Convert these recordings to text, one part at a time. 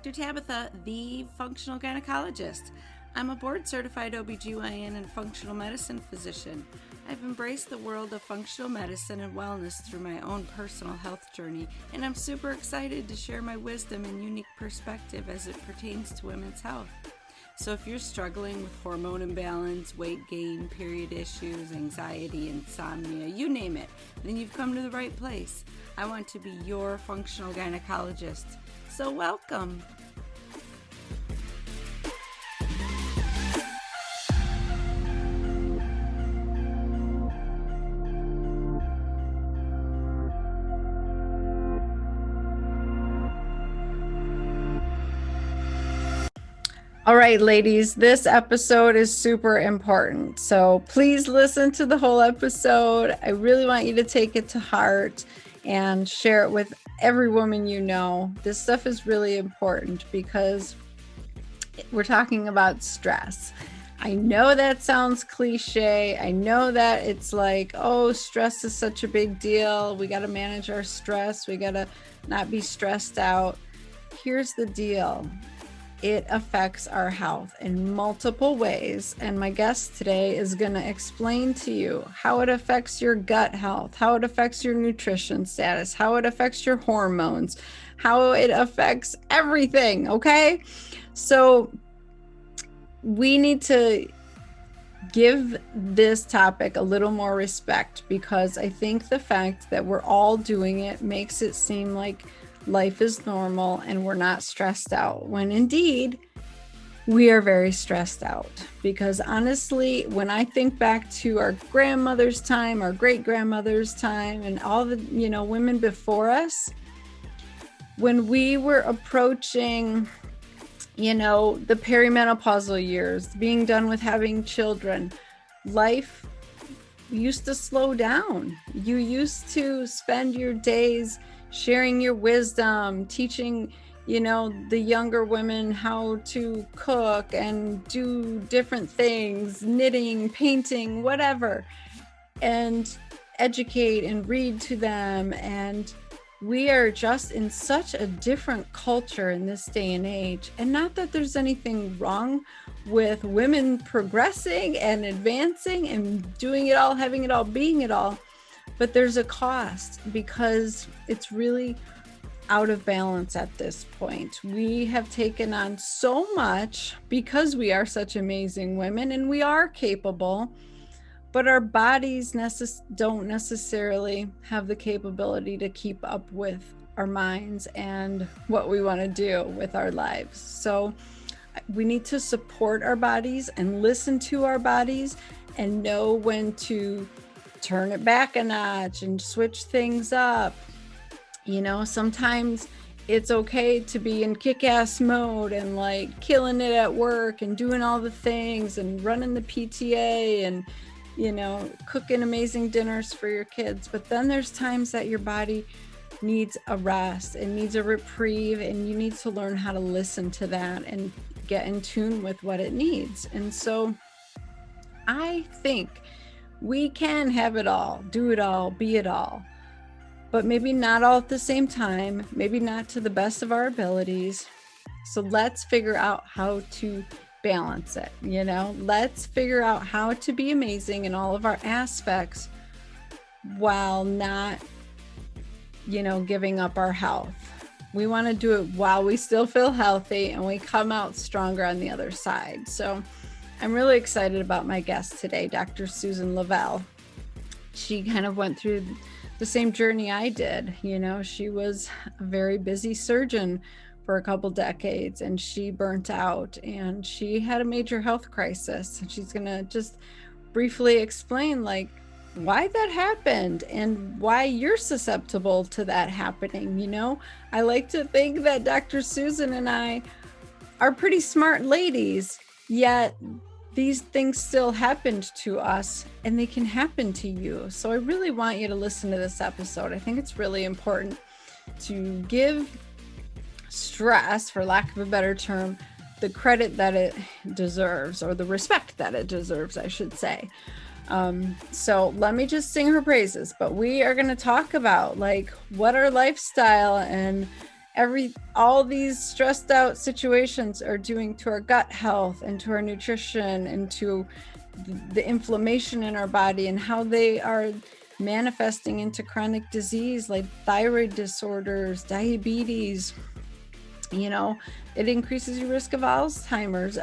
Dr. Tabitha, the functional gynecologist. I'm a board-certified OBGYN and functional medicine physician. I've embraced the world of functional medicine and wellness through my own personal health journey, and I'm super excited to share my wisdom and unique perspective as it pertains to women's health. So if you're struggling with hormone imbalance, weight gain, period issues, anxiety, insomnia, you name it, then you've come to the right place. I want to be your functional gynecologist. So welcome. All right, ladies, this episode is super important. So please listen to the whole episode. I really want you to take it to heart and share it with every woman you know. This stuff is really important because we're talking about stress. I know that sounds cliche. I know that it's like, oh, stress is such a big deal. We got to manage our stress. We got to not be stressed out. Here's the deal. It affects our health in multiple ways. And my guest today is going to explain to you how it affects your gut health, how it affects your nutrition status, how it affects your hormones, how it affects everything. Okay. So we need to give this topic a little more respect because I think the fact that we're all doing it makes it seem like life is normal and we're not stressed out, when indeed we are very stressed out. Because honestly, when I think back to our grandmother's time, our great grandmother's time, and all the women before us, when we were approaching the perimenopausal years, being done with having children, life used to slow down. You used to spend your days sharing your wisdom, teaching, the younger women how to cook and do different things, knitting, painting, whatever, and educate and read to them. And we are just in such a different culture in this day and age. And not that there's anything wrong with women progressing and advancing and doing it all, having it all, being it all. But there's a cost because it's really out of balance at this point. We have taken on so much because we are such amazing women and we are capable, but our bodies don't necessarily have the capability to keep up with our minds and what we want to do with our lives. So we need to support our bodies and listen to our bodies and know when to turn it back a notch and switch things up. Sometimes it's okay to be in kick-ass mode and like killing it at work and doing all the things and running the PTA and, cooking amazing dinners for your kids. But then there's times that your body needs a rest and needs a reprieve, and you need to learn how to listen to that and get in tune with what it needs. And so I think we can have it all, do it all, be it all, but maybe not all at the same time, maybe not to the best of our abilities. So let's figure out how to balance it. Let's figure out how to be amazing in all of our aspects while not, giving up our health. We want to do it while we still feel healthy and we come out stronger on the other side. So I'm really excited about my guest today, Dr. Susan Lovelle. She kind of went through the same journey I did. She was a very busy surgeon for a couple decades and she burnt out and she had a major health crisis. And she's going to just briefly explain why that happened and why you're susceptible to that happening. I like to think that Dr. Susan and I are pretty smart ladies, yet these things still happened to us and they can happen to you. So I really want you to listen to this episode. I think it's really important to give stress, for lack of a better term, the credit that it deserves, or the respect that it deserves, I should say. So let me just sing her praises, but we are going to talk about what our lifestyle and all these stressed out situations are doing to our gut health and to our nutrition and to the inflammation in our body, and how they are manifesting into chronic disease like thyroid disorders, diabetes. It increases your risk of Alzheimer's.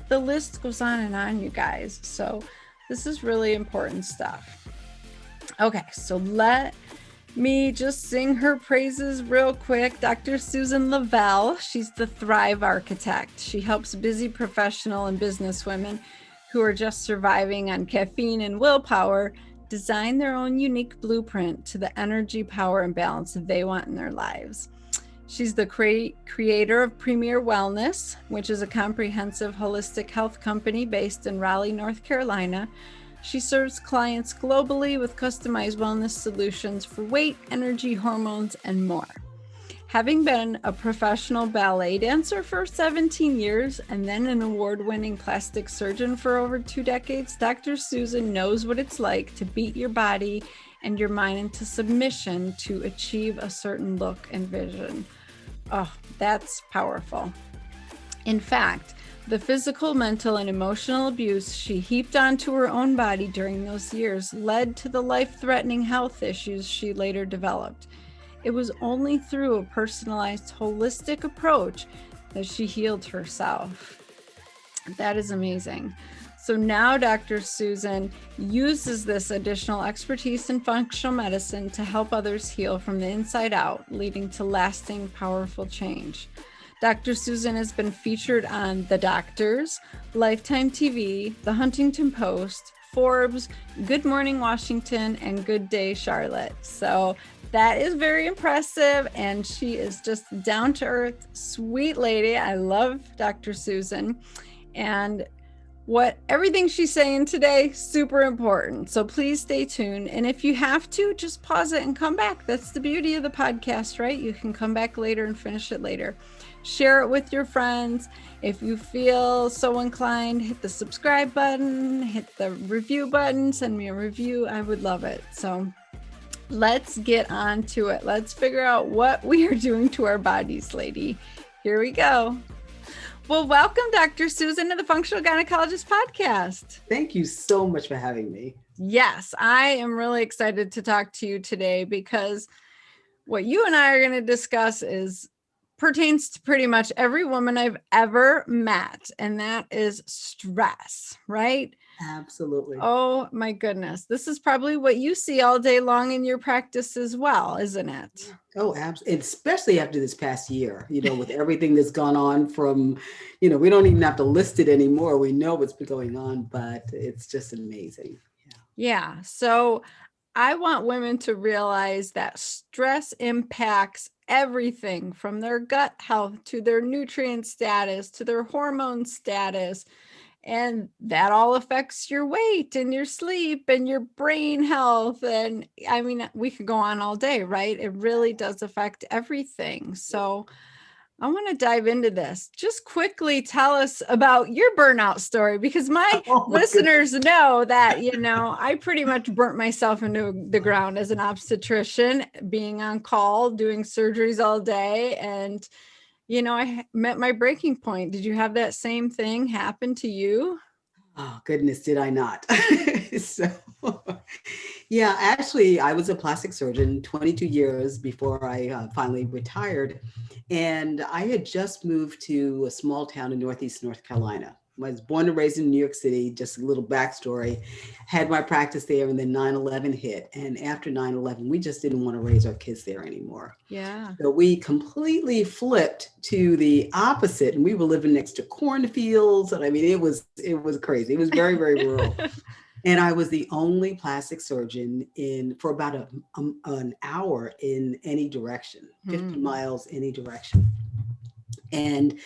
The list goes on, you guys. So this is really important stuff. Okay, so let me just sing her praises real quick. Dr. Susan Lovelle, she's the Thrive Architect. She helps busy professional and business women who are just surviving on caffeine and willpower design their own unique blueprint to the energy, power, and balance that they want in their lives. She's the creator of Premier Wellness, which is a comprehensive holistic health company based in Raleigh, North Carolina. She serves clients globally with customized wellness solutions for weight, energy, hormones, and more. Having been a professional ballet dancer for 17 years and then an award-winning plastic surgeon for over 2 decades, Dr. Susan knows what it's like to beat your body and your mind into submission to achieve a certain look and vision. Oh, that's powerful. In fact, the physical, mental, and emotional abuse she heaped onto her own body during those years led to the life-threatening health issues she later developed. It was only through a personalized, holistic approach that she healed herself. That is amazing. So now Dr. Susan uses this additional expertise in functional medicine to help others heal from the inside out, leading to lasting, powerful change. Dr. Susan has been featured on The Doctors, Lifetime TV, The Huntington Post, Forbes, Good Morning Washington, and Good Day Charlotte. So that is very impressive, and she is just down to earth, sweet lady. I love Dr. Susan, and everything she's saying today, super important. So please stay tuned. And if you have to, just pause it and come back. That's the beauty of the podcast, right? You can come back later and finish it later. Share it with your friends. If you feel so inclined, hit the subscribe button, hit the review button, send me a review. I would love it. So let's get on to it. Let's figure out what we are doing to our bodies, lady. Here we go. Well, welcome, Dr. Susan, to the Functional Gynecologist Podcast. Thank you so much for having me. Yes, I am really excited to talk to you today because what you and I are going to discuss pertains to pretty much every woman I've ever met, and that is stress, right? Absolutely. Oh my goodness. This is probably what you see all day long in your practice as well, isn't it? Oh, absolutely. Especially after this past year, with everything that's gone on from, we don't even have to list it anymore. We know what's been going on, but it's just amazing. Yeah. So I want women to realize that stress impacts everything from their gut health to their nutrient status to their hormone status. And that all affects your weight and your sleep and your brain health. And I mean, we could go on all day, right? It really does affect everything. So I want to dive into this. Just quickly tell us about your burnout story, because my listeners know that, I pretty much burnt myself into the ground as an obstetrician, being on call, doing surgeries all day. And I met my breaking point. Did you have that same thing happen to you? Oh, goodness, did I not? Yeah, actually, I was a plastic surgeon 22 years before I finally retired. And I had just moved to a small town in Northeast North Carolina. I was born and raised in New York City, just a little backstory. Had my practice there, and then 9/11 hit. And after 9/11, we just didn't want to raise our kids there anymore. Yeah. So we completely flipped to the opposite, and we were living next to cornfields. And I mean, it was crazy. It was very, very rural. And I was the only plastic surgeon for about an hour in any direction, 50 miles any direction. And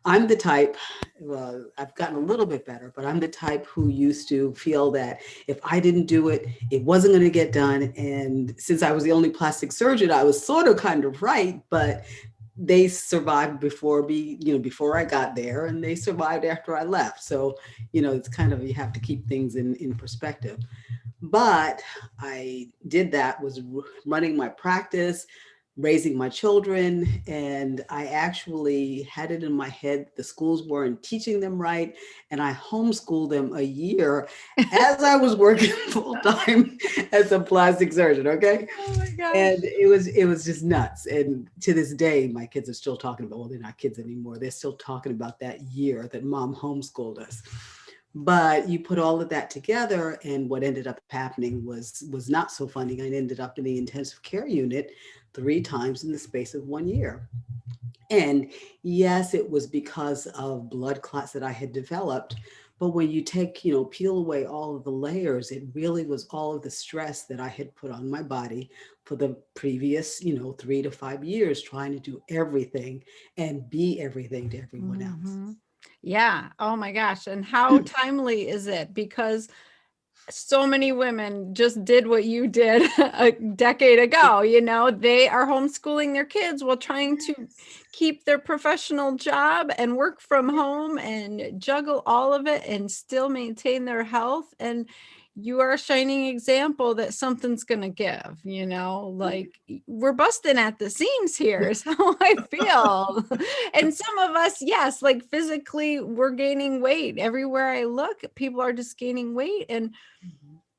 I'm the type, I've gotten a little bit better, but I'm the type who used to feel that if I didn't do it, it wasn't going to get done. And since I was the only plastic surgeon, I was sort of kind of right, but they survived before I got there, and they survived after I left. So, it's kind of, you have to keep things in perspective. But I did that, was running my practice, raising my children. And I actually had it in my head the schools weren't teaching them right. And I homeschooled them a year as I was working full time as a plastic surgeon. Okay. Oh my gosh. And it was just nuts. And to this day, my kids are still talking about, well, they're not kids anymore. They're still talking about that year that mom homeschooled us. But you put all of that together, and what ended up happening was not so funny. I ended up in the intensive care unit 3 times in the space of 1 year. And yes, it was because of blood clots that I had developed. But when you peel away all of the layers, it really was all of the stress that I had put on my body for the previous, 3 to 5 years, trying to do everything and be everything to everyone else. Mhm. Yeah. Oh my gosh. And how timely is it? Because so many women just did what you did a decade ago. They are homeschooling their kids while trying to keep their professional job and work from home and juggle all of it and still maintain their health. And you are a shining example that something's going to give, like we're busting at the seams here is how I feel. And some of us, yes, like physically we're gaining weight. Everywhere I look, people are just gaining weight. And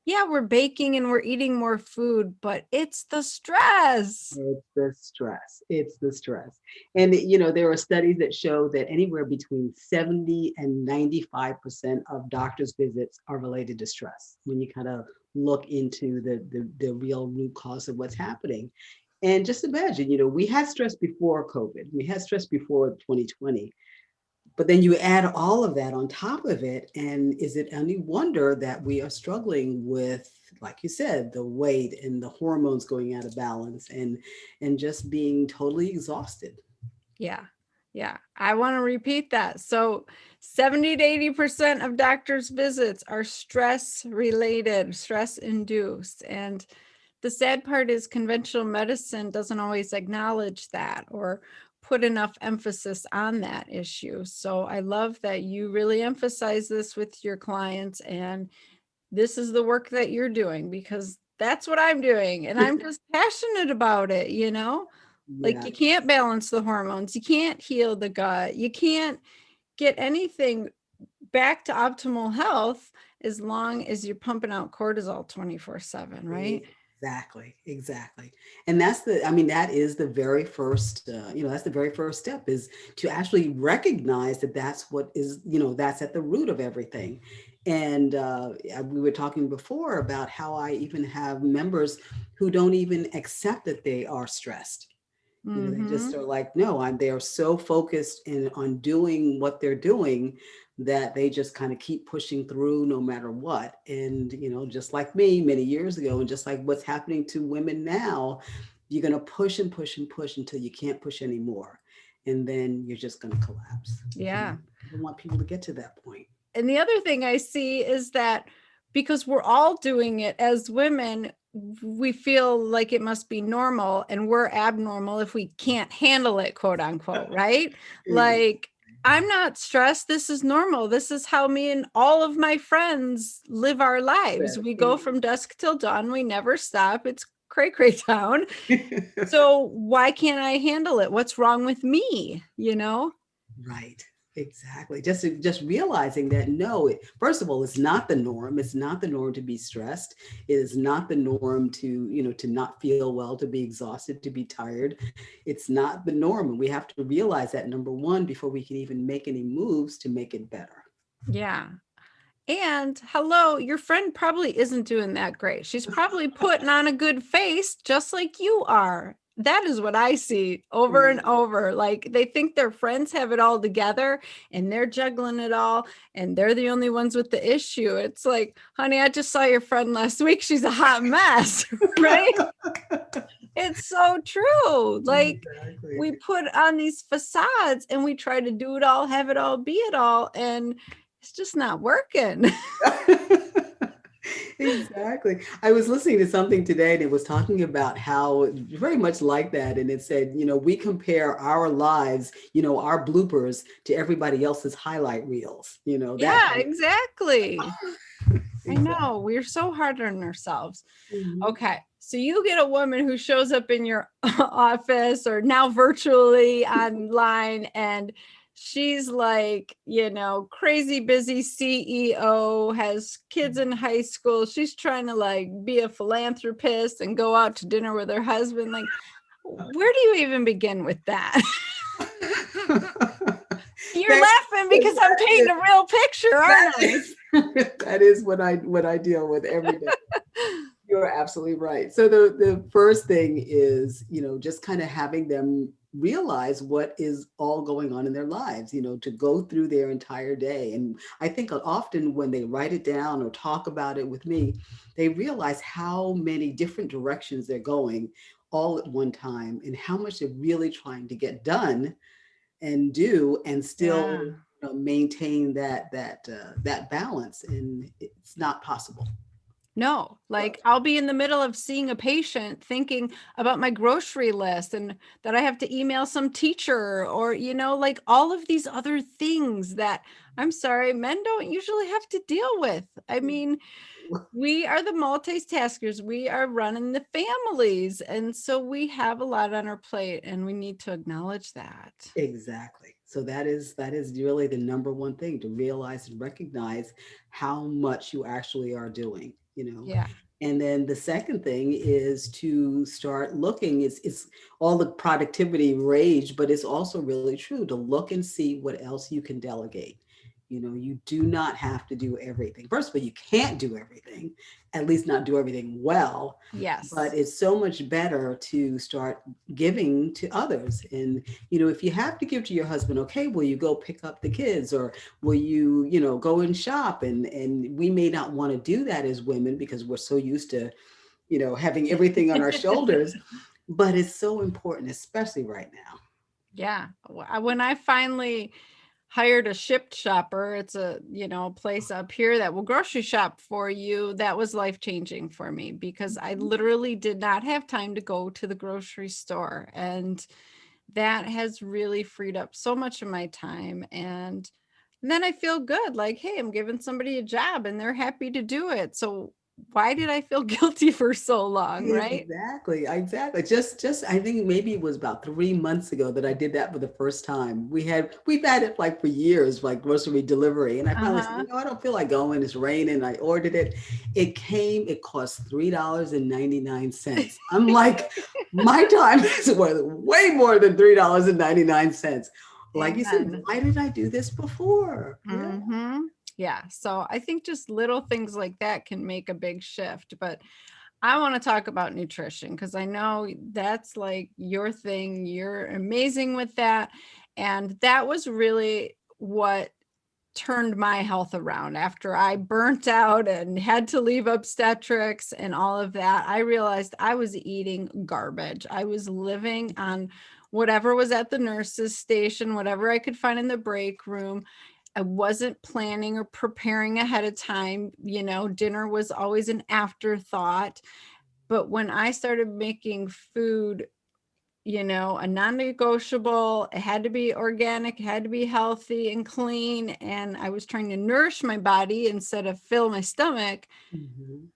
yeah, we're baking and we're eating more food, but it's the stress. It's the stress. It's the stress. And, there are studies that show that anywhere between 70 and 95% of doctors' visits are related to stress when you kind of look into the real root cause of what's happening. And just imagine, we had stress before COVID, we had stress before 2020. But then you add all of that on top of it, and is it any wonder that we are struggling with, like you said, the weight and the hormones going out of balance and just being totally exhausted? Yeah. Yeah. I want to repeat that. So 70 to 80% of doctors' visits are stress related, stress induced. And the sad part is conventional medicine doesn't always acknowledge that or put enough emphasis on that issue. So I love that you really emphasize this with your clients, and this is the work that you're doing because that's what I'm doing. And I'm just passionate about it, like Yeah, you can't balance the hormones. You can't heal the gut. You can't get anything back to optimal health as long as you're pumping out cortisol 24/7, right? exactly. And that is the very first, that's the very first step, is to actually recognize that that's what is, that's at the root of everything. And we were talking before about how I even have members who don't even accept that they are stressed. They just Mm-hmm. are like, no, they are so focused on doing what they're doing that they just kind of keep pushing through no matter what. And, just like me many years ago, and just like what's happening to women now, you're going to push and push and push until you can't push anymore. And then you're just going to collapse. Yeah. And I don't want people to get to that point. And the other thing I see is that because we're all doing it as women, we feel like it must be normal and we're abnormal if we can't handle it, quote unquote, right? Like, I'm not stressed. This is normal. This is how me and all of my friends live our lives. We go from dusk till dawn. We never stop. It's cray cray town. So why can't I handle it? What's wrong with me? Right. Exactly. Just realizing that no, first of all, it's not the norm. It's not the norm to be stressed. It is not the norm to not feel well, to be exhausted, to be tired. It's not the norm. And we have to realize that, number one, before we can even make any moves to make it better. Yeah. And hello, your friend probably isn't doing that great. She's probably putting on a good face just like you are. That is what I see over and over. Like they think their friends have it all together and they're juggling it all and they're the only ones with the issue. It's like, honey, I just saw your friend last week. She's a hot mess, right? It's so true. Like Exactly. we put on these facades and we try to do it all, have it all, be it all. And it's just not working. Exactly. I was listening to something today and it was talking about how very much like that. And it said, we compare our lives, our bloopers to everybody else's highlight reels, that Yeah, exactly. I know, we're so hard on ourselves. Mhm. Okay, so you get a woman who shows up in your office or now virtually online, and she's like, crazy busy CEO, has kids in high school. She's trying to like be a philanthropist and go out to dinner with her husband. Like, where do you even begin with that? You're laughing because I'm painting a real picture, aren't I? That is what I deal with every day. You're absolutely right. So the first thing is, just kind of having them realize what is all going on in their lives, to go through their entire day. And I think often when they write it down or talk about it with me, they realize how many different directions they're going all at one time and how much they're really trying to get done and do and still maintain that balance, and it's not possible. No, like I'll be in the middle of seeing a patient thinking about my grocery list and that I have to email some teacher or, like all of these other things that I'm sorry, men don't usually have to deal with. I mean, we are the multitaskers. We are running the families. And so we have a lot on our plate and we need to acknowledge that. Exactly. So that is really the number one thing, to realize and recognize how much you actually are doing, Yeah. And then the second thing is to start looking. It's all the productivity rage, but it's also really true to look and see what else you can delegate. You do not have to do everything. First of all, you can't do everything, at least not do everything well. Yes. But it's so much better to start giving to others. And, if you have to give to your husband, okay, will you go pick up the kids, or will you, go and shop? And we may not want to do that as women because we're so used to, having everything on our shoulders, but it's so important, especially right now. Yeah. When I finally hired a Shipt shopper, it's a place up here that will grocery shop for you, that was life-changing for me because I literally did not have time to go to the grocery store, and that has really freed up so much of my time. And then I feel good, like, hey, I'm giving somebody a job and they're happy to do it, so why did I feel guilty for so long, right? Exactly. Just I think maybe it was about 3 months ago that I did that for the first time. We've had it like for years, like grocery delivery. And I finally said, I don't feel like going. It's raining. I ordered it. It cost $3.99. I'm like, my time is worth way more than $3.99. Like you said, why did I do this before? Yeah. So I think just little things like that can make a big shift. But I want to talk about nutrition because I know that's like your thing. You're amazing with that. And that was really what turned my health around after I burnt out and had to leave obstetrics and all of that. I realized I was eating garbage. I was living on whatever was at the nurse's station, whatever I could find in the break room. I wasn't planning or preparing ahead of time. Dinner was always an afterthought. But when I started making food, a non-negotiable, it had to be organic, it had to be healthy and clean. And I was trying to nourish my body instead of fill my stomach.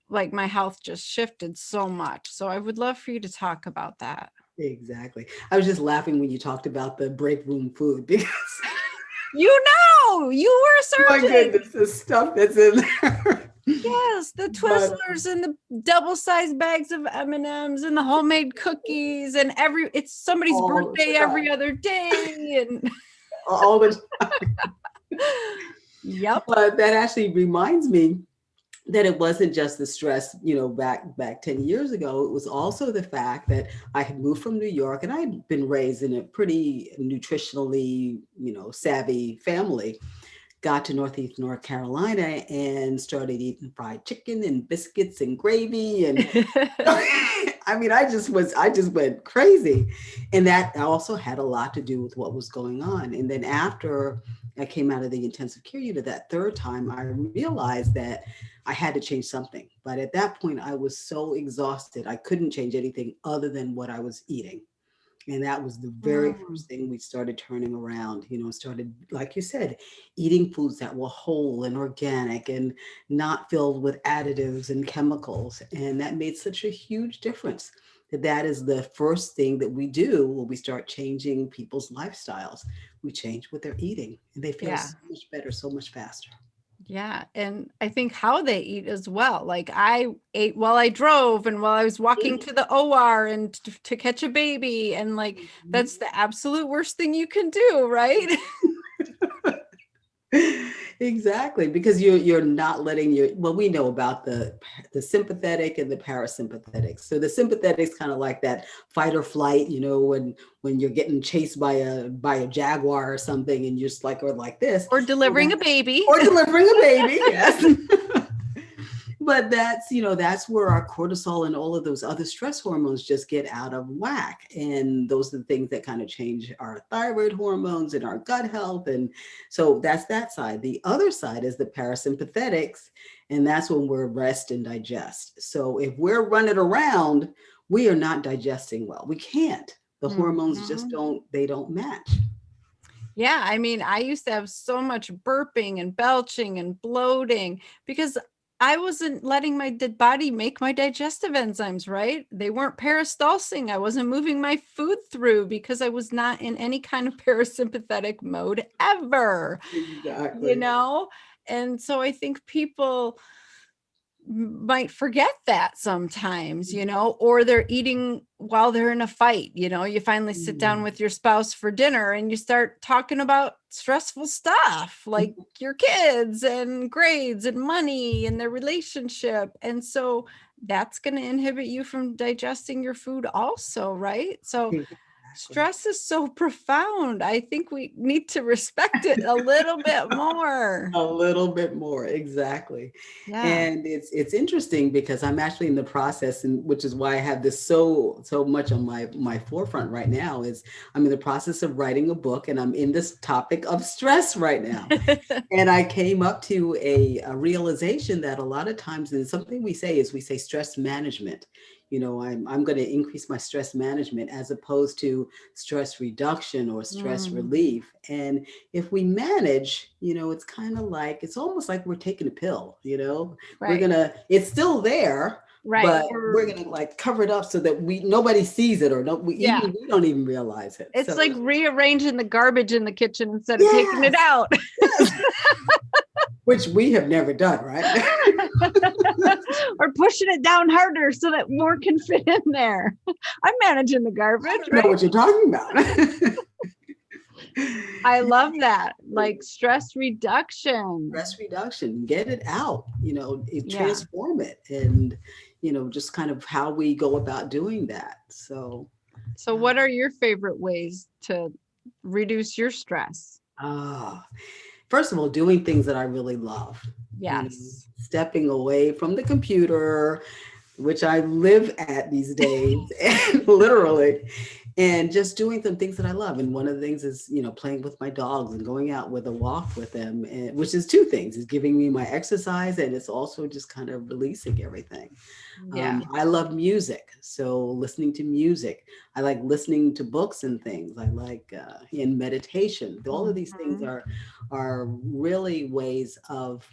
Like my health just shifted so much. So I would love for you to talk about that. Exactly. I was just laughing when you talked about the break room food because you were a surgeon. My goodness, the stuff that's in there. Yes, the Twizzlers and the double-sized bags of M&Ms and the homemade cookies and it's somebody's birthday every other day and all the time. Yep. But that actually reminds me that it wasn't just the stress, back 10 years ago. It was also the fact that I had moved from New York and I had been raised in a pretty nutritionally, savvy family. Got to Northeast North Carolina and started eating fried chicken and biscuits and gravy. And I mean, I just went crazy. And that also had a lot to do with what was going on. And then after I came out of the intensive care unit that third time, I realized that I had to change something. But at that point, I was so exhausted. I couldn't change anything other than what I was eating. And that was the very first thing we started turning around, started, like you said, eating foods that were whole and organic and not filled with additives and chemicals. And that made such a huge difference. That is the first thing that we do when we start changing people's lifestyles. We change what they're eating and they feel Yeah. so much better, so much faster. Yeah. And I think how they eat as well. Like I ate while I drove and while I was walking to the OR and to catch a baby. And like, that's the absolute worst thing you can do, right? Exactly, because you're not letting we know about the sympathetic and the parasympathetic. So the sympathetic's kind of like that fight or flight, when you're getting chased by a jaguar or something and you're just like, or like this. Or delivering a baby. Or delivering a baby, yes. But that's where our cortisol and all of those other stress hormones just get out of whack. And those are the things that kind of change our thyroid hormones and our gut health. And so that's that side. The other side is the parasympathetics. And that's when we're rest and digest. So if we're running around, we are not digesting well. We can't. The hormones just don't match. Yeah. I mean, I used to have so much burping and belching and bloating because I wasn't letting my body make my digestive enzymes, right? They weren't peristalsing. I wasn't moving my food through because I was not in any kind of parasympathetic mode ever. Exactly. And so I think people might forget that sometimes, or they're eating while they're in a fight. You finally sit down with your spouse for dinner and you start talking about stressful stuff like your kids and grades and money and their relationship. And so that's going to inhibit you from digesting your food also, right? So stress is so profound. I think we need to respect it a little bit more. A little bit more, exactly. Yeah. And it's interesting because I'm actually in the process, and which is why I have this so much on my forefront right now, is I'm in the process of writing a book, and I'm in this topic of stress right now. And I came up to a realization that a lot of times, and something we say stress management. I'm going to increase my stress management as opposed to stress reduction or stress relief. And if we manage, it's kind of like, it's almost like we're taking a pill, Right. it's still there, right. But we're going to like cover it up so that nobody sees it, or we don't even realize it. It's like rearranging the garbage in the kitchen instead of taking it out. Yes. Which we have never done, right? Or pushing it down harder so that more can fit in there. I'm managing the garbage. I don't know what you're talking about. I love that. Like stress reduction. Stress reduction, get it out, transform it, and, just kind of how we go about doing that. So what are your favorite ways to reduce your stress? First of all, doing things that I really love. Yes. Stepping away from the computer, which I live at these days, and literally, and just doing some things that I love. And one of the things is, playing with my dogs and going out with a walk with them, which is two things. It's giving me my exercise, and it's also just kind of releasing everything. Yeah. I love music. So listening to music, I like listening to books and things. I like in meditation. All of these things are really ways of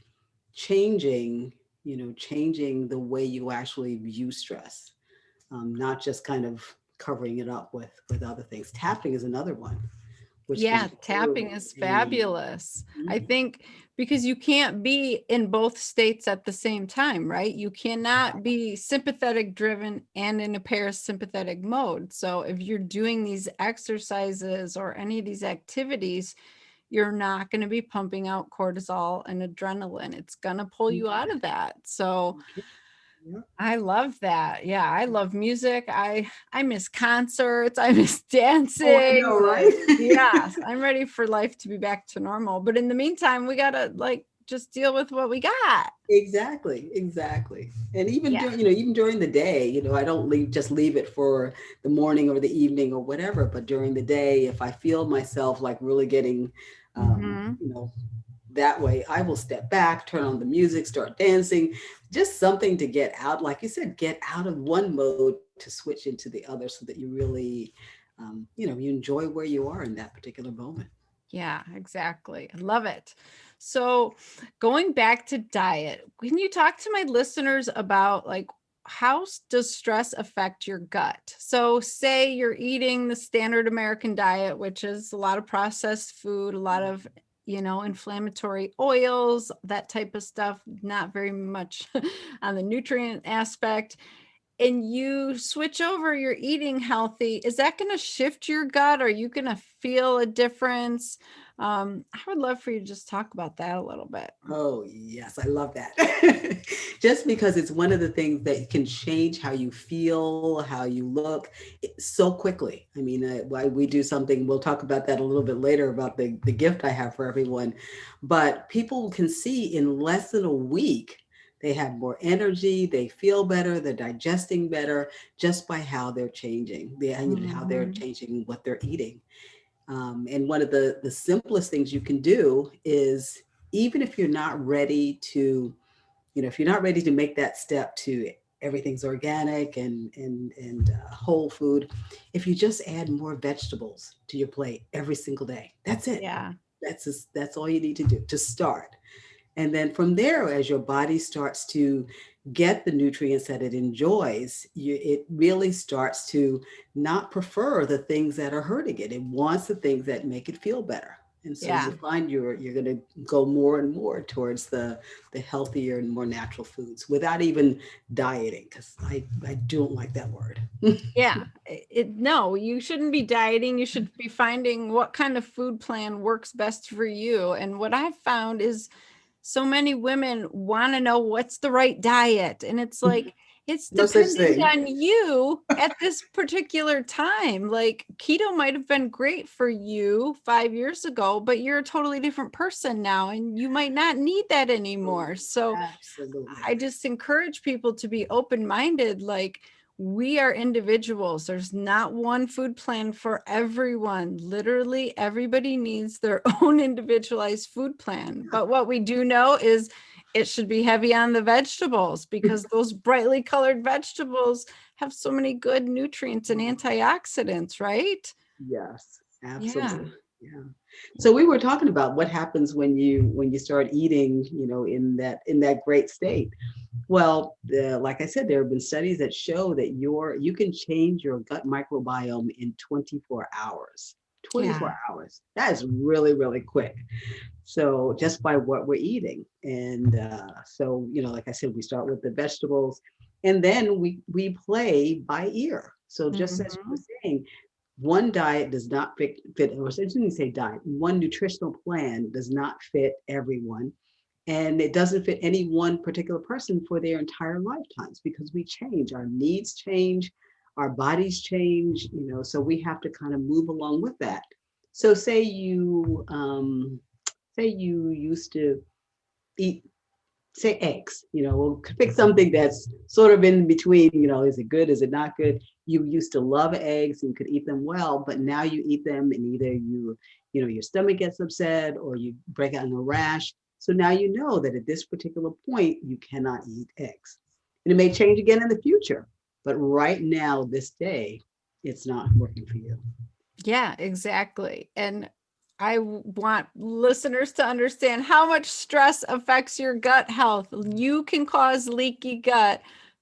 changing the way you actually view stress, not just kind of covering it up with other things. Tapping is another one. Tapping is fabulous. I think because you can't be in both states at the same time, right? You cannot be sympathetic driven and in a parasympathetic mode. So if you're doing these exercises or any of these activities, you're not going to be pumping out cortisol and adrenaline. It's going to pull you out of that. So I love that. Yeah, I love music. I miss concerts. I miss dancing. Oh, I know, right? Yeah, I'm ready for life to be back to normal. But in the meantime, we got to just deal with what we got. Exactly. And even during the day, I don't leave it for the morning or the evening or whatever, but during the day, if I feel myself like really getting, that way, I will step back, turn on the music, start dancing, just something to get out. Like you said, get out of one mode to switch into the other so that you really you enjoy where you are in that particular moment. Yeah, exactly. I love it. So, going back to diet, can you talk to my listeners about like how does stress affect your gut? So, say you're eating the standard American diet, which is a lot of processed food, a lot of inflammatory oils, that type of stuff, not very much on the nutrient aspect, and you switch over, you're eating healthy, is that going to shift your gut? Are you going to feel a difference? I would love for you to just talk about that a little bit. Oh, yes, I love that. Just because it's one of the things that can change how you feel, how you look so quickly. I mean, why we do something, we'll talk about that a little bit later about the gift I have for everyone. But people can see in less than a week, they have more energy, they feel better, they're digesting better just by how they're changing, how they're Mhm. changing what they're eating. And one of the simplest things you can do is, even if you're not ready to, if you're not ready to make that step to everything's organic and whole food, if you just add more vegetables to your plate every single day, that's it. Yeah. That's all you need to do to start. And then from there, as your body starts to get the nutrients that it enjoys, it really starts to not prefer the things that are hurting it. It wants the things that make it feel better. And so Yeah. you find you're going to go more and more towards the healthier and more natural foods without even dieting, because I don't like that word. Yeah. No, you shouldn't be dieting. You should be finding what kind of food plan works best for you. And what I've found is so many women want to know what's the right diet. And it's like, it's No such dependent thing. on you at this particular time. Like keto might have been great for you 5 years ago, but you're a totally different person now and you might not need that anymore. So Absolutely. I just encourage people to be open-minded. Like we are individuals. There's not one food plan for everyone. Literally everybody needs their own individualized food plan. But what we do know is it should be heavy on the vegetables because those brightly colored vegetables have so many good nutrients and antioxidants, right? Yes, Yeah. absolutely. Yeah. So we were talking about what happens when you start eating, in that great state. Well, like I said, there have been studies that show that you can change your gut microbiome in 24 hours. 24 Yeah. hours. That is really, really quick. So just by what we're eating. And so, like I said, we start with the vegetables and then we play by ear. So just as you were Mhm. saying, one diet does not fit, or I shouldn't say diet, one nutritional plan does not fit everyone. And it doesn't fit any one particular person for their entire lifetimes, because we change, our needs change, our bodies change, so we have to kind of move along with that. So say you used to eat, say, eggs, we'll pick something that's sort of in between, is it good, is it not good? You used to love eggs and you could eat them well, but now you eat them and either your stomach gets upset or you break out in a rash. So now you know that at this particular point you cannot eat eggs, and it may change again in the future, but right now, this day, it's not working for you. Yeah, exactly. And I want listeners to understand how much stress affects your gut health. You can cause leaky gut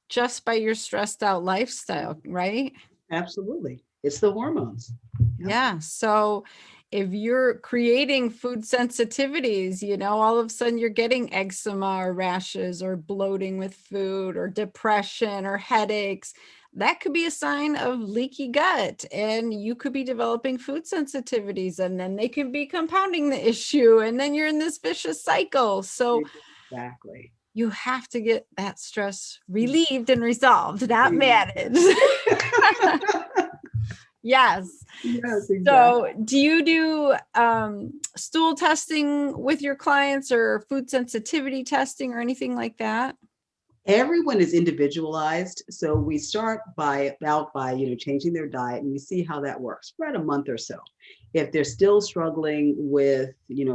just by your stressed out lifestyle, right? Absolutely, it's the hormones. Yeah. Yeah. So if you're creating food sensitivities, all of a sudden you're getting eczema or rashes or bloating with food or depression or headaches, that could be a sign of leaky gut. And you could be developing food sensitivities and then they can be compounding the issue. And then you're in this vicious cycle. So Exactly. you have to get that stress relieved and resolved, not managed. Yes. Yes, exactly. So, do you do stool testing with your clients or food sensitivity testing or anything like that? Everyone is individualized, so we start by changing their diet, and we see how that works for about a month or so. If they're still struggling with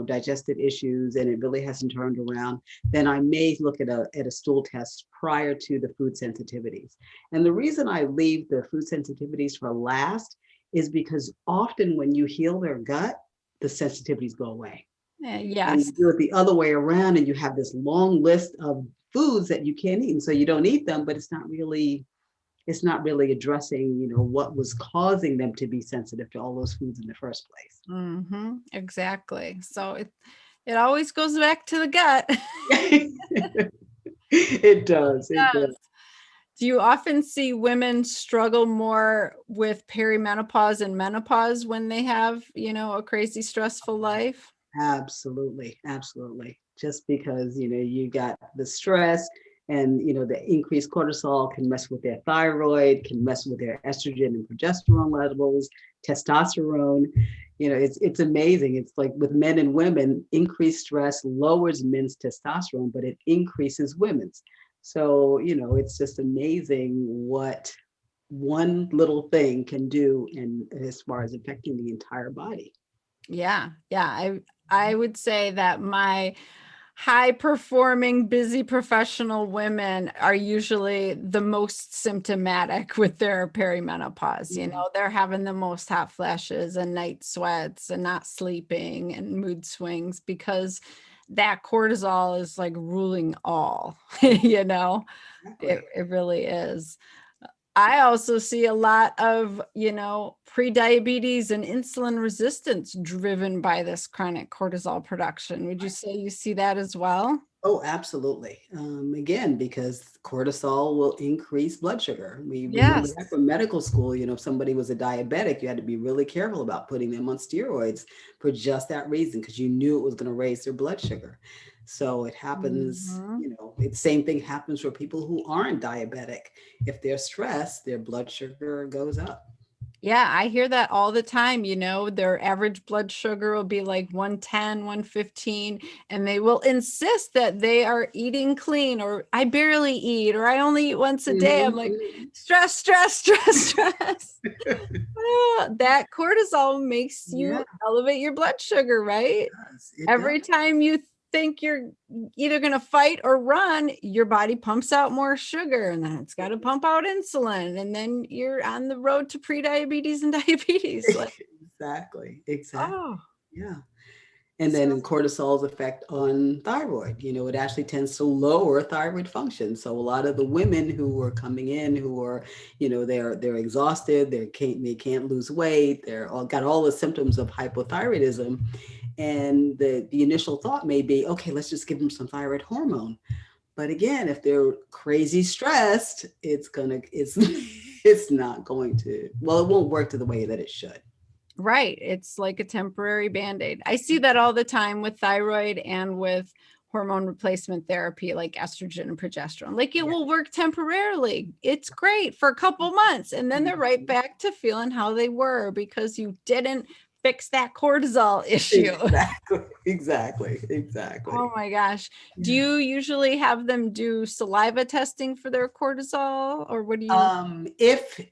digestive issues and it really hasn't turned around, then I may look at a stool test prior to the food sensitivities. And the reason I leave the food sensitivities for last is because often when you heal their gut, the sensitivities go away. And Yes. you do it the other way around, and you have this long list of foods that you can't eat. And so you don't eat them, but it's not really addressing, what was causing them to be sensitive to all those foods in the first Mm-hmm. Exactly. So it always goes back to the gut. place. It does. It does. Do you often see women struggle more with perimenopause and menopause when they have, a crazy stressful life? Absolutely. Absolutely. Just because, you got the stress and, the increased cortisol can mess with their thyroid, can mess with their estrogen and progesterone levels, testosterone. It's amazing. It's like with men and women, increased stress lowers men's testosterone, but it increases women's. So, it's just amazing what one little thing can do and as far as affecting the entire body. Yeah. Yeah. I would say that my high performing, busy professional women are usually the most symptomatic with their perimenopause. They're having the most hot flashes and night sweats and not sleeping and mood swings because that cortisol is like ruling all, Exactly. it really is. I also see a lot of, pre-diabetes and insulin resistance driven by this chronic cortisol production. Would you say you see that as well? Oh, absolutely. Again, because cortisol will increase blood sugar. We remember Yes. that from medical school. If somebody was a diabetic, you had to be really careful about putting them on steroids for just that reason, because you knew it was going to raise their blood sugar. So it happens, Mhm. it's same thing happens for people who aren't diabetic. If they're stressed, their blood sugar goes up. Yeah, I hear that all the time. Their average blood sugar will be like 110, 115, and they will insist that they are eating clean, or I barely eat, or I only eat once a day. I'm like, Mhm. stress, stress, stress, stress. That cortisol makes Yeah, you elevate your blood sugar, right? it does. Every time you think you're either going to fight or run, your body pumps out more sugar, and then it's got to pump out insulin. And then you're on the road to prediabetes and diabetes. Like, Exactly. Exactly. oh, Yeah. And so then cortisol's effect on thyroid, it actually tends to lower thyroid function. So a lot of the women who are coming in who are, they're exhausted, they can't lose weight, they're all got all the symptoms of hypothyroidism. And the initial thought may be, okay, let's just give them some thyroid hormone. But again, if they're crazy stressed, it's it's not going to, well, it won't work to the way that it should. right. It's like a temporary band-aid. I see that all the time with thyroid and with hormone replacement therapy, like estrogen and progesterone. Like, it Yeah. will work temporarily. It's great for a couple months, and then they're right back to feeling how they were because you didn't fix that cortisol issue. Exactly. Exactly. Exactly. Oh my gosh. Do Yeah. you usually have them do saliva testing for their cortisol, or what do you?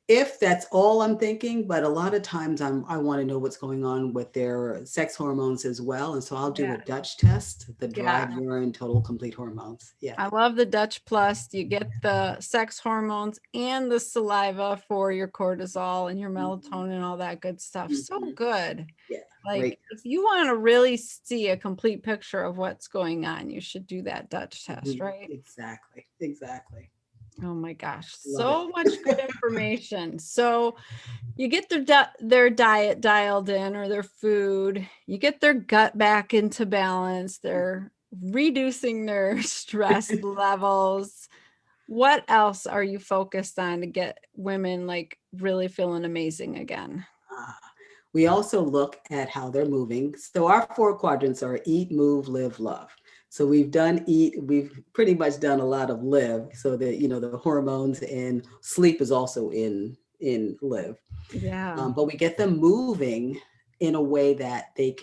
If that's all I'm thinking, but a lot of times I want to know what's going on with their sex hormones as well, and so I'll do Yeah. a Dutch test, the Yeah. dried urine total complete hormones. Yeah. I love the Dutch Plus. You get the sex hormones and the saliva for your cortisol and your Mhm. melatonin and all that good stuff. So Mhm. good. Yeah. Like, Great. if you want to really see a complete picture of what's going on, you should do that Dutch test, Mhm. right? Exactly. Exactly. Oh my gosh, Love it. so much good information. So you get their diet dialed in, or their food, you get their gut back into balance, they're reducing their stress levels. What else are you focused on to get women like really feeling amazing again? Ah, we also look at how they're moving. So our four quadrants are eat, move, live, love. So we've done eat, we've pretty much done a lot of live, so that the hormones and sleep is also in live. Yeah. But we get them moving in a way that they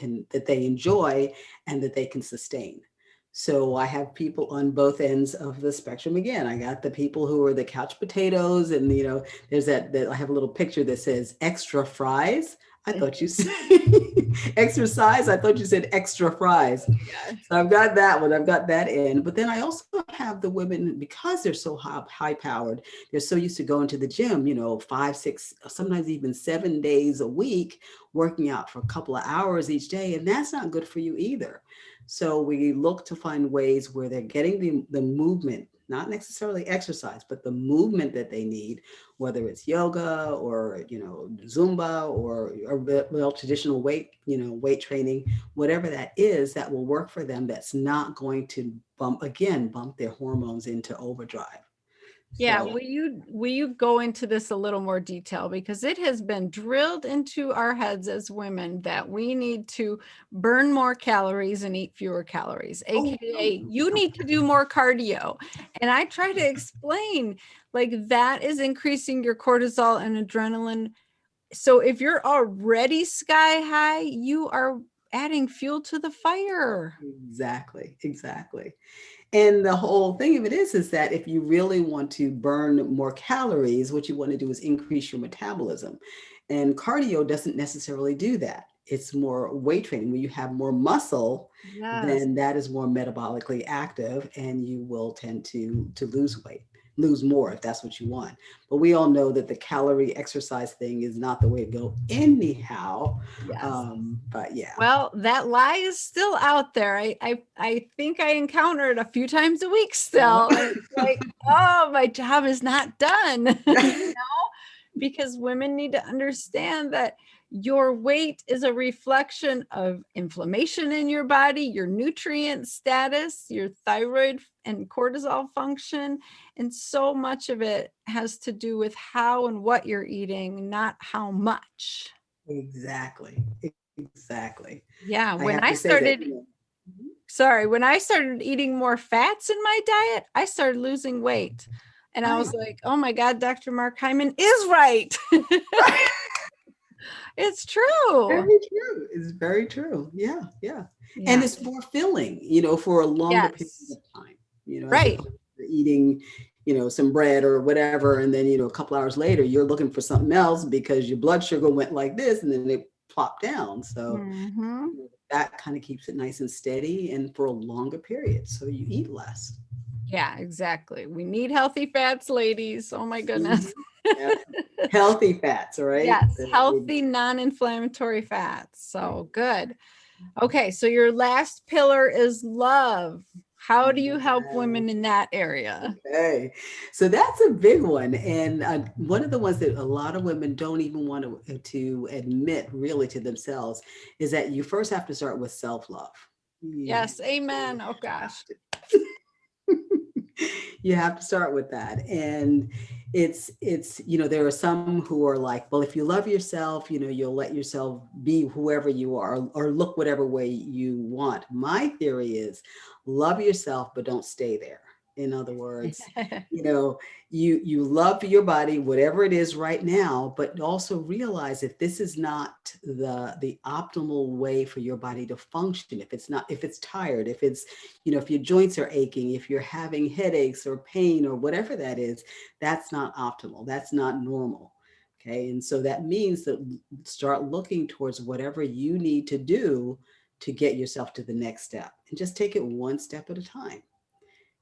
enjoy and that they can sustain. So I have people on both ends of the spectrum. Again, I got the people who are the couch potatoes, and there's that I have a little picture that says extra fries. I thought you said exercise. I thought you said extra fries. Yes. So I've got that one. I've got that in. But then I also have the women, because they're so high powered, they're so used to going to the gym, 5, 6, sometimes even 7 days a week, working out for a couple of hours each day. And that's not good for you either. So we look to find ways where they're getting the movement, not necessarily exercise, but the movement that they need, whether it's yoga or, Zumba or well, traditional weight training, whatever that is, that will work for them. That's not going to bump their hormones into overdrive. Yeah, So will you go into this a little more detail, because it has been drilled into our heads as women that we need to burn more calories and eat fewer calories, aka you need to do more cardio. And I try to explain, like, that is increasing your cortisol and adrenaline. So if you're already sky high, you are adding fuel to the fire. exactly. And the whole thing of it is that if you really want to burn more calories, what you want to do is increase your metabolism. And cardio doesn't necessarily do that. It's more weight training. When you have more muscle, Yes. then that is more metabolically active, and you will tend to lose weight, lose more if that's what you want. But we all know that the calorie exercise thing is not the way to go anyhow. Yes. But yeah. Well, that lie is still out there. I think I encounter it a few times a week still. And it's like, oh, my job is not done. Because women need to understand that your weight is a reflection of inflammation in your body, your nutrient status, your thyroid and cortisol function. And so much of it has to do with how and what you're eating, not how much. Exactly. Yeah. I have to say that. When I started eating more fats in my diet, I started losing weight. And I was like, oh my God, Dr. Mark Hyman is right. It's true. Very true. It's very true. Yeah. And it's more filling, for a longer period of time, as Right. opposed to eating, some bread or whatever. And then, a couple hours later, you're looking for something else because your blood sugar went like this and then it plopped down. So that kind of keeps it nice and steady and for a longer period. So you eat less. Yeah, exactly. We need healthy fats, ladies. Oh my goodness. Yeah. Healthy fats, right? Yes, healthy, non-inflammatory fats. So good. Okay, so your last pillar is love. How do you help women in that area? Okay, so that's a big one, and one of the ones that a lot of women don't even want to admit really to themselves is that you first have to start with self-love. Yes, amen. Oh gosh. You have to start with that. And it's there are some who are like, well, if you love yourself, you'll let yourself be whoever you are or look whatever way you want. My theory is love yourself, but don't stay there. In other words, you love your body, whatever it is right now, but also realize if this is not the optimal way for your body to function, if it's tired, if it's, if your joints are aching, if you're having headaches or pain or whatever that is, that's not optimal. That's not normal. Okay. And so that means that start looking towards whatever you need to do to get yourself to the next step, and just take it one step at a time.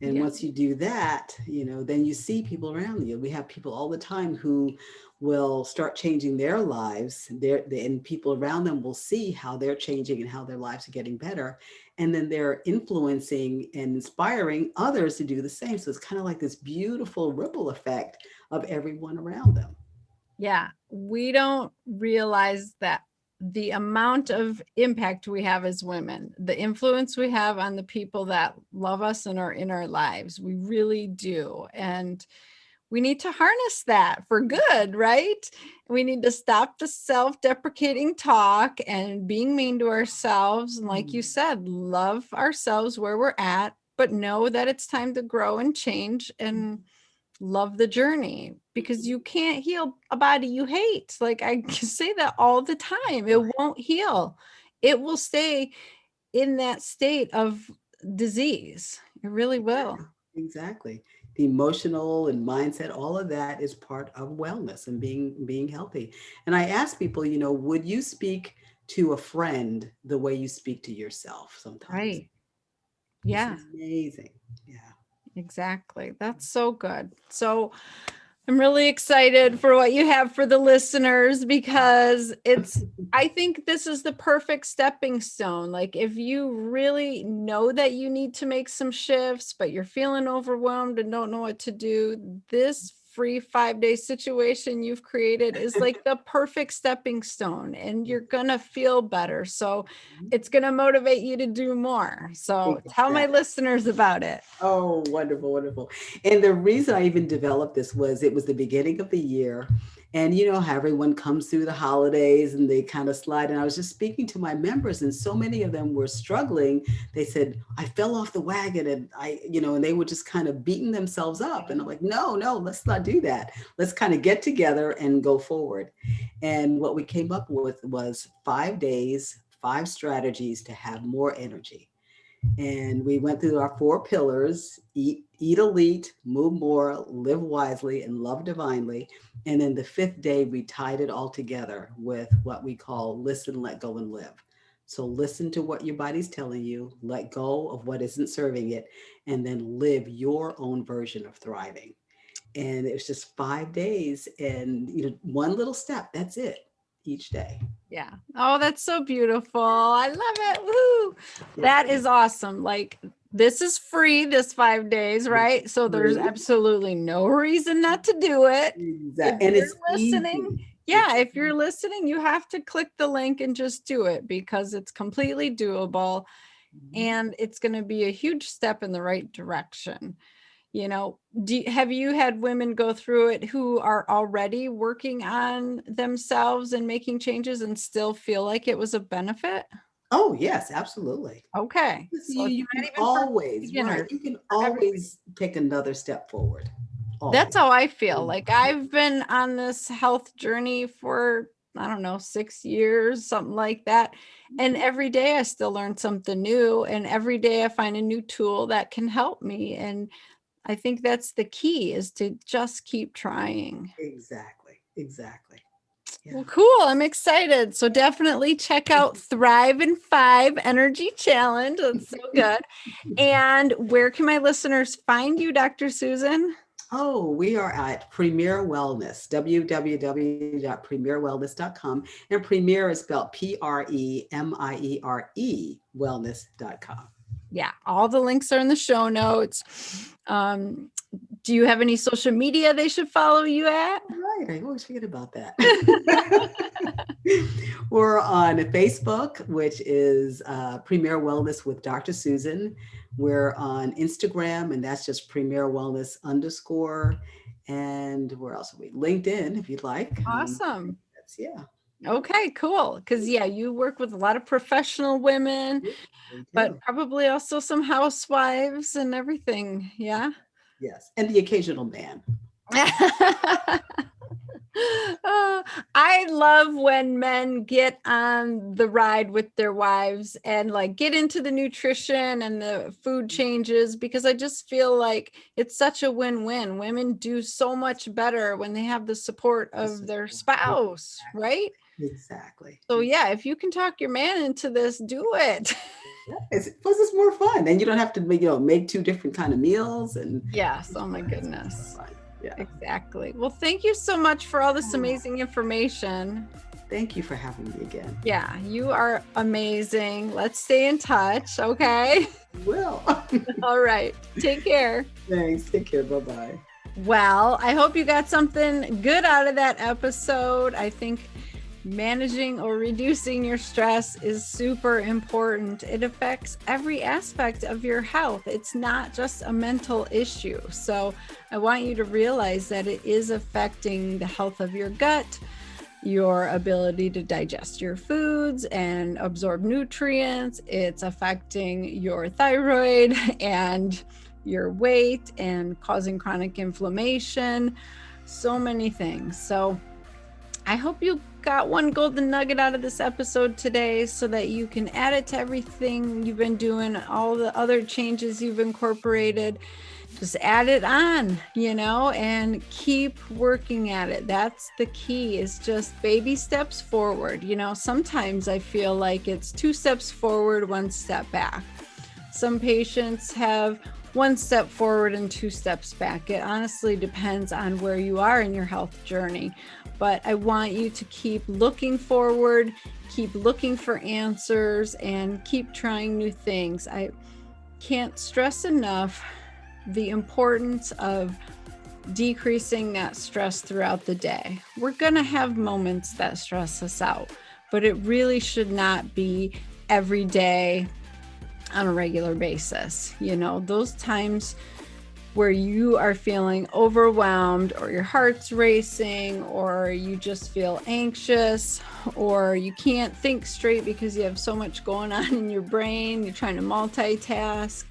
And once you do that, then you see people around you. We have people all the time who will start changing their lives, and people around them will see how they're changing and how their lives are getting better. And then they're influencing and inspiring others to do the same. So it's kind of like this beautiful ripple effect of everyone around them. Yeah, we don't realize that the amount of impact we have as women, the influence we have on the people that love us and are in our lives, we really do. And we need to harness that for good, right? We need to stop the self-deprecating talk and being mean to ourselves. And like you said, love ourselves where we're at, but know that it's time to grow and change and love the journey, because you can't heal a body you hate. Like I say that all the time. It won't heal. It will stay in that state of disease. It really will. Exactly. the emotional and mindset, all of that is part of wellness and being healthy. And I ask people, would you speak to a friend the way you speak to yourself sometimes? Right. It's Yeah, amazing. Yeah. exactly. That's so good. So I'm really excited for what you have for the listeners because I think this is the perfect stepping stone. Like, if you really know that you need to make some shifts, but you're feeling overwhelmed and don't know what to do, this free 5-day situation you've created is like the perfect stepping stone, and you're going to feel better. So it's going to motivate you to do more. So tell my Exactly. listeners about it. Oh, wonderful, wonderful. And the reason I even developed this was it was the beginning of the year. And you know how everyone comes through the holidays and they kind of slide. And I was just speaking to my members, and so many of them were struggling. They said, I fell off the wagon, and and they were just kind of beating themselves up. And I'm like, no, no, let's not do that. Let's kind of get together and go forward. And what we came up with was 5 days, 5 strategies to have more energy. And we went through our 4 pillars: eat elite, move more, live wisely, and love divinely. And then the 5th day, we tied it all together with what we call listen, let go, and live. So listen to what your body's telling you, let go of what isn't serving it, and then live your own version of thriving. And it was just 5 days, and one little step, that's it, each day. Yeah. Oh, that's so beautiful. I love it. Woo. That is awesome. Like, this is free, this 5 days, right? So there's Free. absolutely no reason not to do it. If And you're it's listening, easy. yeah, if you're listening, you have to click the link and just do it because it's completely doable and it's going to be a huge step in the right direction. Have you had women go through it who are already working on themselves and making changes and still feel like it was a benefit? Oh, yes, absolutely. Okay. Because So it's you not can even for always, right, beginners, you can for everybody. always take another step forward. That's Always. how I feel. Like, I've been on this health journey for, I don't know, 6 years, something like that. And every day I still learn something new. And every day I find a new tool that can help me. And I think that's the key, is to just keep trying. Exactly. Exactly. Yeah. Well, cool. I'm excited. So definitely check out Thrive in 5 Energy Challenge. That's so good. And where can my listeners find you, Dr. Susan? Oh, we are at Premier Wellness, www.premierwellness.com. And Premier is spelled Premiere, wellness.com. Yeah, all the links are in the show notes. Do you have any social media they should follow you at? Right. I always forget about that. We're on Facebook, which is Premier Wellness with Dr. Susan. We're on Instagram, and that's just Premier Wellness _. And where else are we? LinkedIn, if you'd like. Awesome. Yeah. Okay, cool. Because, yeah, you work with a lot of professional women, We but do. probably also some housewives and everything. Yeah. Yes. And the occasional man. I love when men get on the ride with their wives and like get into the nutrition and the food changes, because I just feel like it's such a win-win. Women do so much better when they have the support of their spouse, right? Exactly. So yeah, if you can talk your man into this, do it. Plus it's more fun, and you don't have to make 2 different kind of meals. And Yes. Oh my goodness. yeah. Exactly. Well, thank you so much for all this amazing information. Thank you for having me again. Yeah, you are amazing. Let's stay in touch. Okay. Well, All right. Take care. thanks. Take care. Bye-bye. Well, I hope you got something good out of that episode. I think managing or reducing your stress is super important. It affects every aspect of your health. It's not just a mental issue. So I want you to realize that it is affecting the health of your gut, your ability to digest your foods and absorb nutrients. It's affecting your thyroid and your weight and causing chronic inflammation, so many things. So I hope you got one golden nugget out of this episode today so that you can add it to everything you've been doing, all the other changes you've incorporated, just add it on, and keep working at it. That's the key, is just baby steps forward. Sometimes I feel like it's 2 steps forward, 1 step back. Some patients have 1 step forward and 2 steps back. It honestly depends on where you are in your health journey. But I want you to keep looking forward, keep looking for answers, and keep trying new things. I can't stress enough the importance of decreasing that stress throughout the day. We're going to have moments that stress us out, but it really should not be every day on a regular basis. Those times where you are feeling overwhelmed, or your heart's racing, or you just feel anxious, or you can't think straight because you have so much going on in your brain, you're trying to multitask.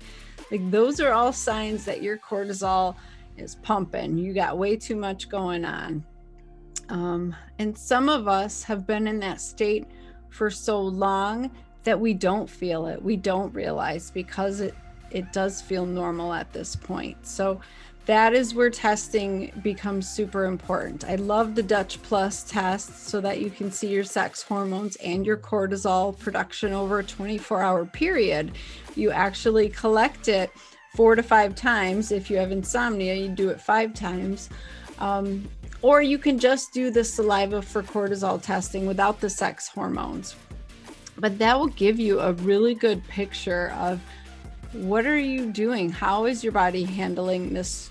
Like, those are all signs that your cortisol is pumping. You got way too much going on. And some of us have been in that state for so long that we don't feel it. We don't realize, because it does feel normal at this point. So that is where testing becomes super important. I love the Dutch Plus test, so that you can see your sex hormones and your cortisol production over a 24-hour period. You actually collect it 4 to 5 times. If you have insomnia, you do it 5 times. Or you can just do the saliva for cortisol testing without the sex hormones. But that will give you a really good picture of, what are you doing? How is your body handling this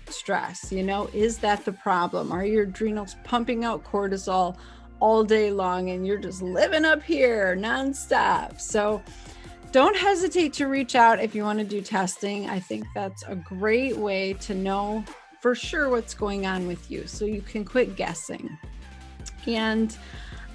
stress? Is that the problem? Are your adrenals pumping out cortisol all day long and you're just living up here nonstop? So don't hesitate to reach out if you want to do testing. I think that's a great way to know for sure what's going on with you, so you can quit guessing. And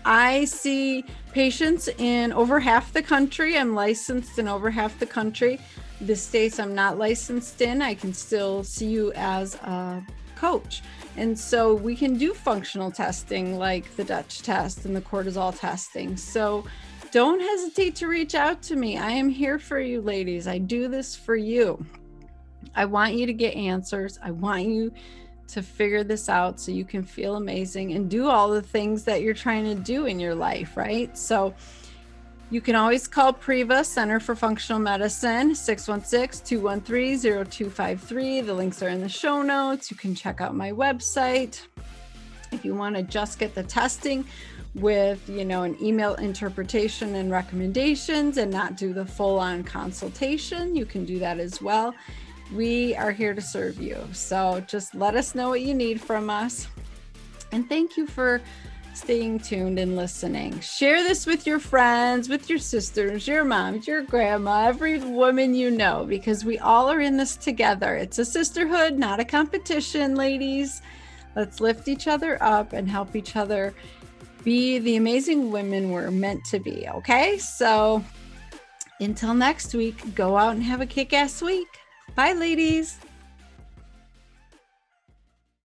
I see patients in over half the country. I'm licensed in over half the country. The states I'm not licensed in, I can still see you as a coach. And so we can do functional testing like the Dutch test and the cortisol testing. So don't hesitate to reach out to me. I am here for you, ladies. I do this for you. I want you to get answers. I want you to figure this out so you can feel amazing and do all the things that you're trying to do in your life, right? So you can always call Priva, Center for Functional Medicine, 616-213-0253. The links are in the show notes. You can check out my website. If you want to just get the testing with, an email interpretation and recommendations and not do the full-on consultation, you can do that as well. We are here to serve you. So just let us know what you need from us. And thank you for staying tuned and listening. Share this with your friends, with your sisters, your moms, your grandma, every woman you know, because we all are in this together. It's a sisterhood, not a competition, ladies. Let's lift each other up and help each other be the amazing women we're meant to be, okay? So until next week, go out and have a kick-ass week. Bye, ladies.